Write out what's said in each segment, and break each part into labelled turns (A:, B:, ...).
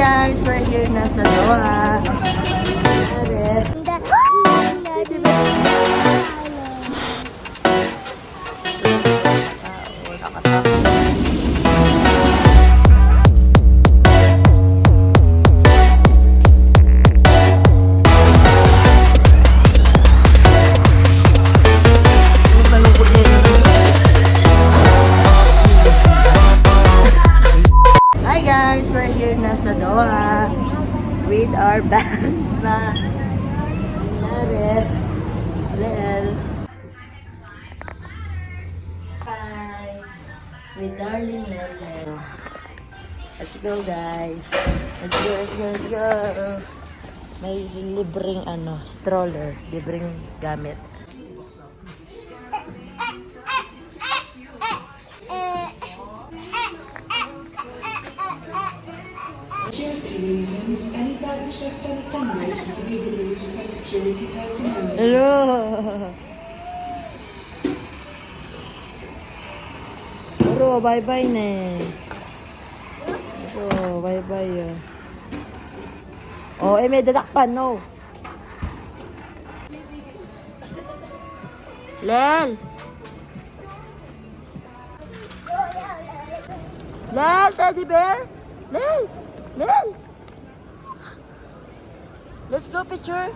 A: guys, we're here na sa Doha. Hi guys, we're here na sa Doha with our bands na nangyari. Lel. Hi. With darling Lel. Let's go guys. Let's go, let's go, let's go. May libreng stroller, libreng gamit. Hello. Bro, bye-bye ne. Bro, bye-bye. Oh, may dadakpan, no. Lel. Lel, teddy bear. Lel. Lel. Let's go picture.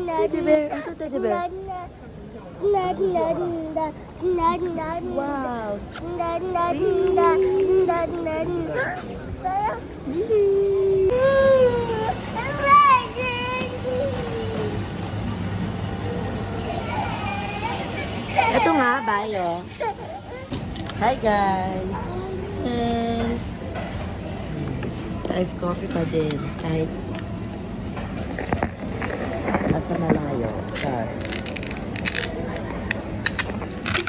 A: Teddy bear. Asa teddy bear? Wow. Ito nga, bye oh. Hi guys. Ice coffee pa din. Kahit nasa malayo. Char.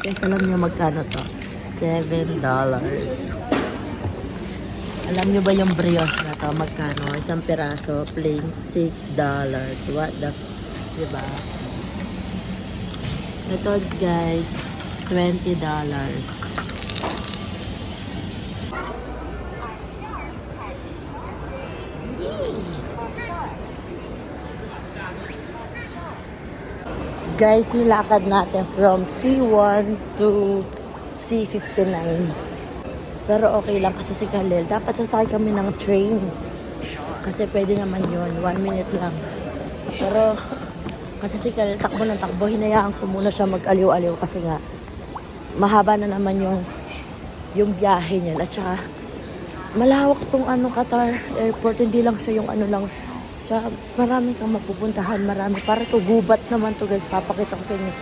A: Guys, alam niyo magkano to? $7. Alam niyo ba yung brioche na to? Magkano? Isang piraso, plain $6. What the diba? Ito guys, $20. Guys, nilakad natin from C1 to C59. Pero okay lang kasi si Khalil. Dapat sasakay kami ng train. Kasi pwede naman yun. 1 minute lang. Pero kasi si Khalil takbo ng takbo. Hinayaan ko muna siya mag-aliw-aliw. Kasi nga mahaba na naman yung biyahe niya. At saka malawak tong Qatar airport. Hindi lang siya yung lang. Marami kang mapupuntahan, marami. Para to gubat naman to guys. Papakita ko sa inyo.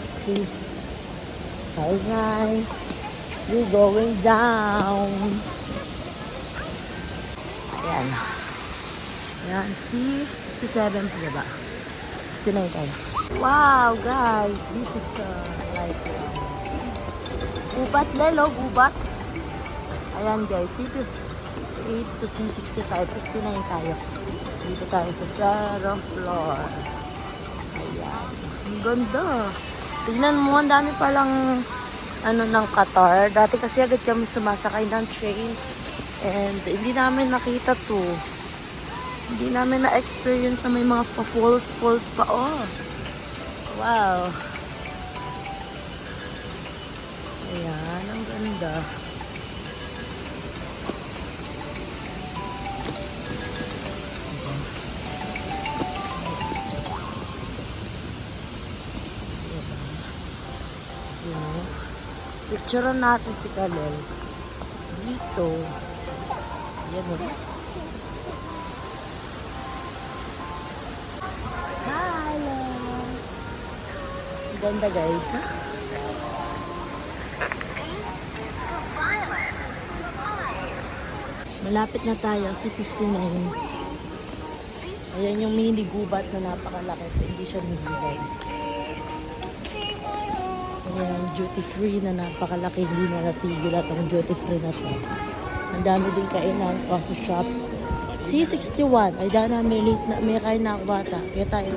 A: See? Alright. We're going down. Ayan. Ayan. C7 pa ba? 59 tayo. Wow guys. This is like gubat lelo, gubat. Ayan guys. C58 to C65, 59 tayo. Dito tayo sa zero floor. Ayan. Ang ganda. Tignan mo, ang dami palang ng Qatar. Dati kasi agad kami sumasakay ng train. And hindi namin nakita to. Hindi namin na-experience na may mga falls pa. Oh. Wow. Ayan, ang ganda. Picturean natin si Khalil dito. Yan o. Hi, loves. Ganda guys, ha? Malapit na tayo sa 59. Ayan yung mini gubat na napakalaki. Hindi siya mini gubat. Ayan, duty free na napakalaki, hindi na natigil at ang duty free na to. Ang dami din kainan, coffee shop. C61, ay dahil na may kain na ako bata. Kaya tayo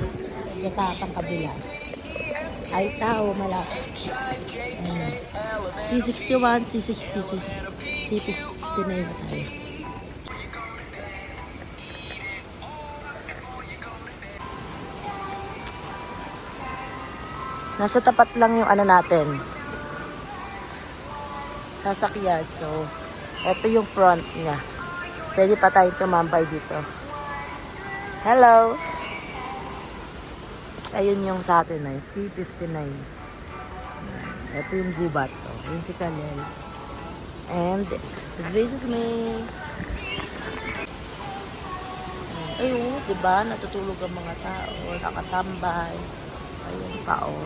A: Sa tapang kabila. Ay, tao, malapit. C61, C60, C59 na tayo. Nasa tapat lang yung ano natin. Sasakyan. So, ito yung front niya. Pwede pa tayong tumambay dito. Hello! Ayun yung sa atin ay C59. Ito yung gubat. Yun si Kanel. And this is me. Ayun, diba? Natutulog ang mga tao. Nakatambay. Ayun pa, oh.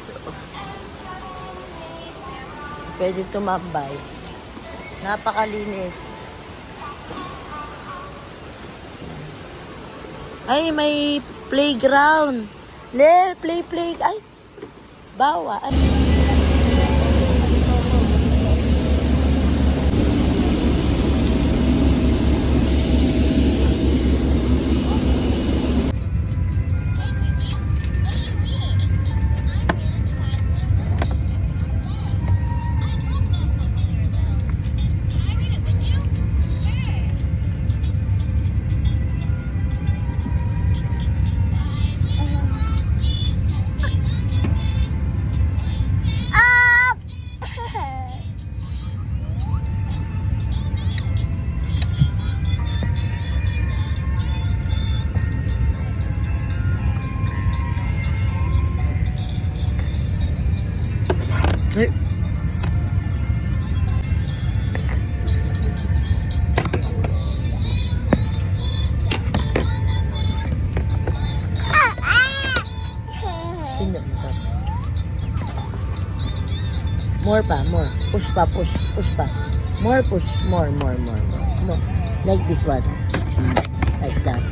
A: So, pwede tumambay. Napakalinis. Ay, may playground. Lel, play. Ay, bawa. Ay. Ay. More pa, more. Push pa. More push, more. Like this one. Like that.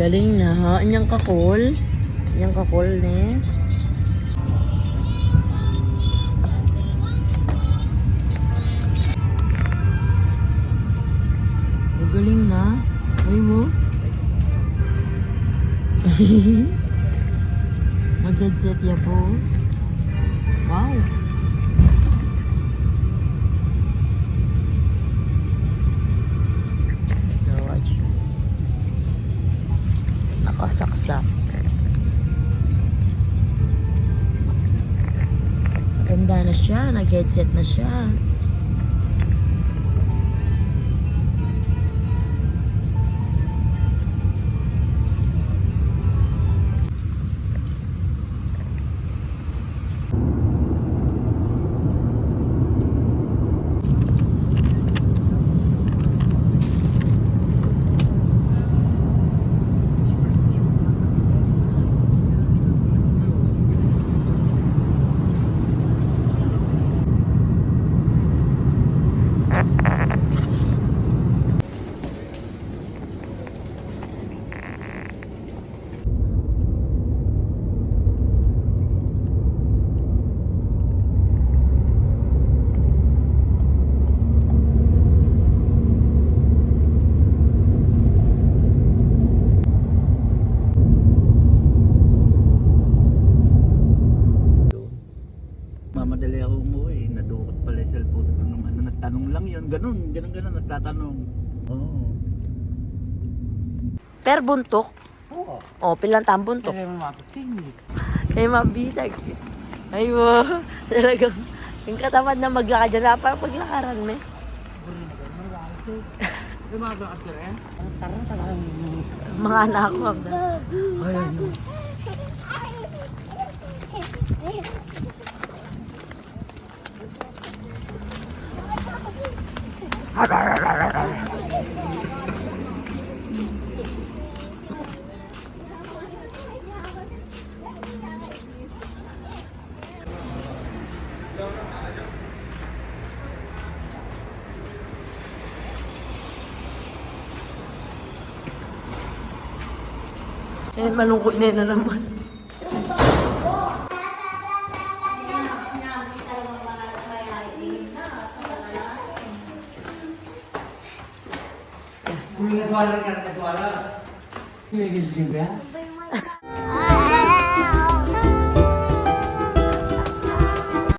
A: Galing na ha. Inyang kakol. Inyang kakol ne. Galing na. Ay mo. Mag-headset ya po. Wow. Nakasaksak. Ganda na siya. Nag-headset na siya.
B: Mamadali ako umuwi, nadukot pala yung cellphone ko nung ano, nagtanong lang yun, ganun, nagtatanong. Oo.
A: Per buntok?
B: Oo.
A: O, pilang tam buntok?
B: Kaya mapapingit.
A: Ay, mabitag. Ay, mo. Talagang, yung katamad na maglakad dyan. Parang paglakaran, me. Mga anak ko. Ay, ano. Eh, malungkot na naman.
C: Kulit wala ka, kulit wala. Hindi